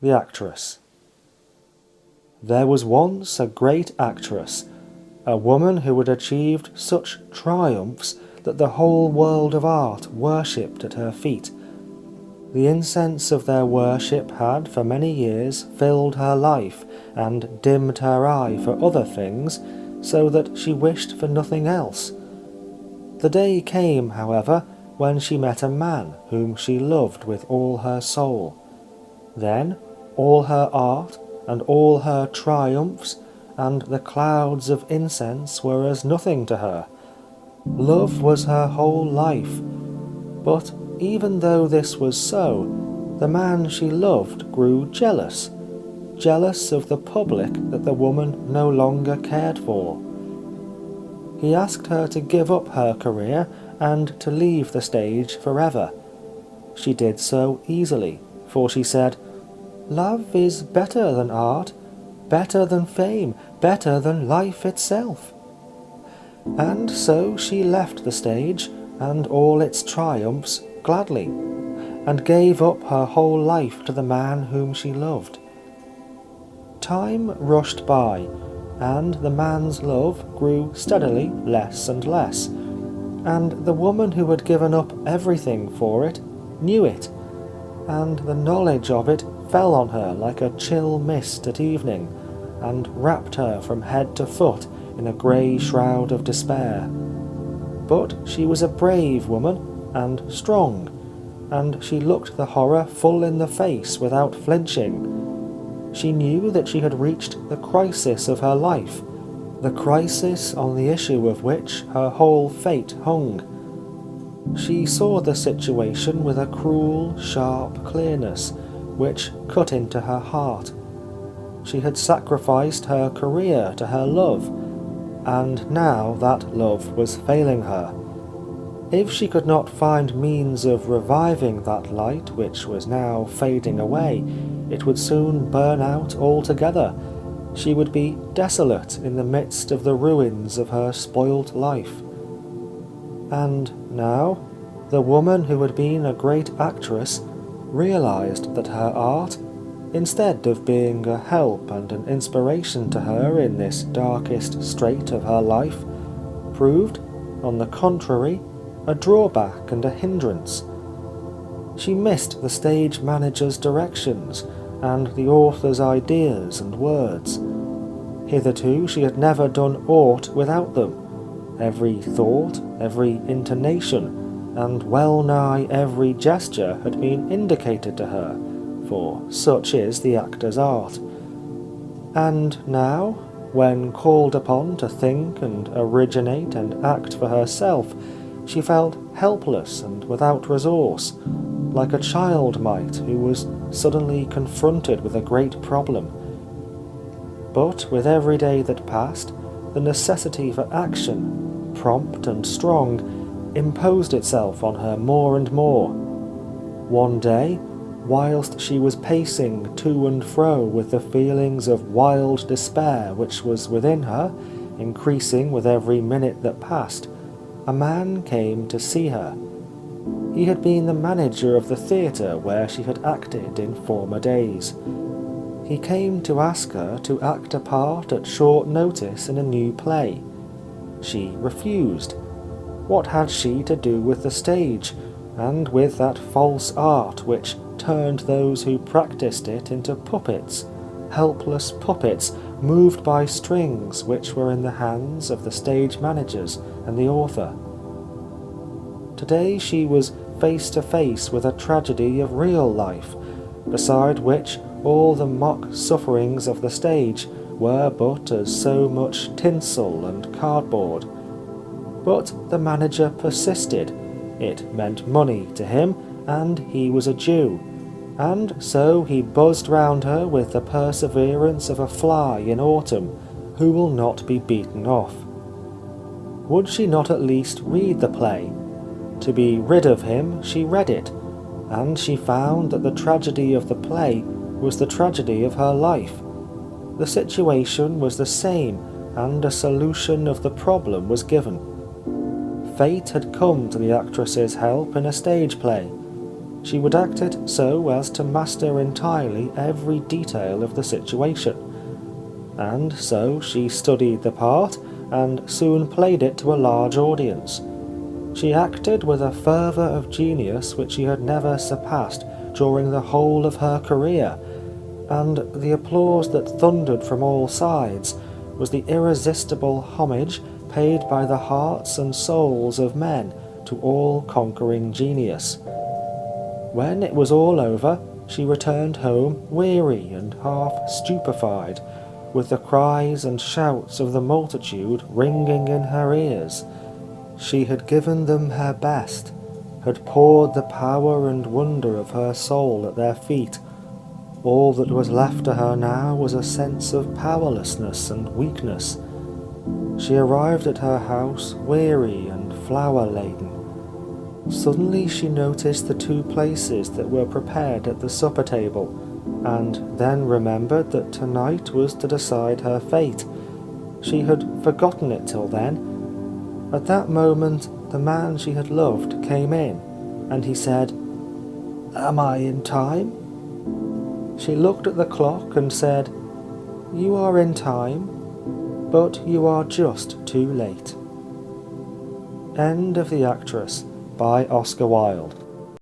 The actress. There was once a great actress, a woman who had achieved such triumphs that the whole world of art worshipped at her feet. The incense of their worship had for many years filled her life and dimmed her eye for other things, so that she wished for nothing else. The day came, however, when she met a man whom she loved with all her soul. Then all her art and all her triumphs and the clouds of incense were as nothing to her. Love was her whole life. But even though this was so, the man she loved grew jealous of the public that the woman no longer cared for. He asked her to give up her career and to leave the stage forever. She did so easily, for she said, "Love is better than art, better than fame, better than life itself." And so she left the stage and all its triumphs gladly, and gave up her whole life to the man whom she loved. Time rushed by, and the man's love grew steadily less and less, and the woman who had given up everything for it knew it, and the knowledge of it fell on her like a chill mist at evening, and wrapped her from head to foot in a grey shroud of despair. But she was a brave woman, and strong, and she looked the horror full in the face without flinching. She knew that she had reached the crisis of her life, the crisis on the issue of which her whole fate hung. She saw the situation with a cruel, sharp clearness, which cut into her heart. She had sacrificed her career to her love, and now that love was failing her. If she could not find means of reviving that light which was now fading away, it would soon burn out altogether. She would be desolate in the midst of the ruins of her spoilt life. And now, the woman who had been a great actress realized that her art, instead of being a help and an inspiration to her in this darkest strait of her life, proved, on the contrary, a drawback and a hindrance. She missed the stage manager's directions and the author's ideas and words. Hitherto she had never done aught without them. Every thought, every intonation, and well-nigh every gesture had been indicated to her, for such is the actor's art. And now, when called upon to think and originate and act for herself, she felt helpless and without resource, like a child might who was suddenly confronted with a great problem. But with every day that passed, the necessity for action, prompt and strong, imposed itself on her more and more. One day, whilst she was pacing to and fro with the feelings of wild despair which was within her, increasing with every minute that passed, a man came to see her. He had been the manager of the theatre where she had acted in former days. He came to ask her to act a part at short notice in a new play. She refused. What had she to do with the stage, and with that false art which turned those who practised it into puppets, helpless puppets moved by strings which were in the hands of the stage managers and the author? Today she was face to face with a tragedy of real life, beside which all the mock sufferings of the stage were but as so much tinsel and cardboard. But the manager persisted. It meant money to him, and he was a Jew, and so he buzzed round her with the perseverance of a fly in autumn who will not be beaten off. Would she not at least read the play? To be rid of him, she read it, and she found that the tragedy of the play was the tragedy of her life. The situation was the same, and a solution of the problem was given. Fate had come to the actress's help in a stage play. She would act it so as to master entirely every detail of the situation. And so she studied the part and soon played it to a large audience. She acted with a fervour of genius which she had never surpassed during the whole of her career, and the applause that thundered from all sides was the irresistible homage paid by the hearts and souls of men to all-conquering genius. When it was all over, she returned home weary and half stupefied, with the cries and shouts of the multitude ringing in her ears. She had given them her best, had poured the power and wonder of her soul at their feet. All that was left to her now was a sense of powerlessness and weakness. She arrived at her house weary and flower-laden. Suddenly she noticed the 2 places that were prepared at the supper table, and then remembered that tonight was to decide her fate. She had forgotten it till then. At that moment the man she had loved came in, and he said, "Am I in time?" She looked at the clock and said, "You are in time, but you are just too late." End of The Actress by Oscar Wilde.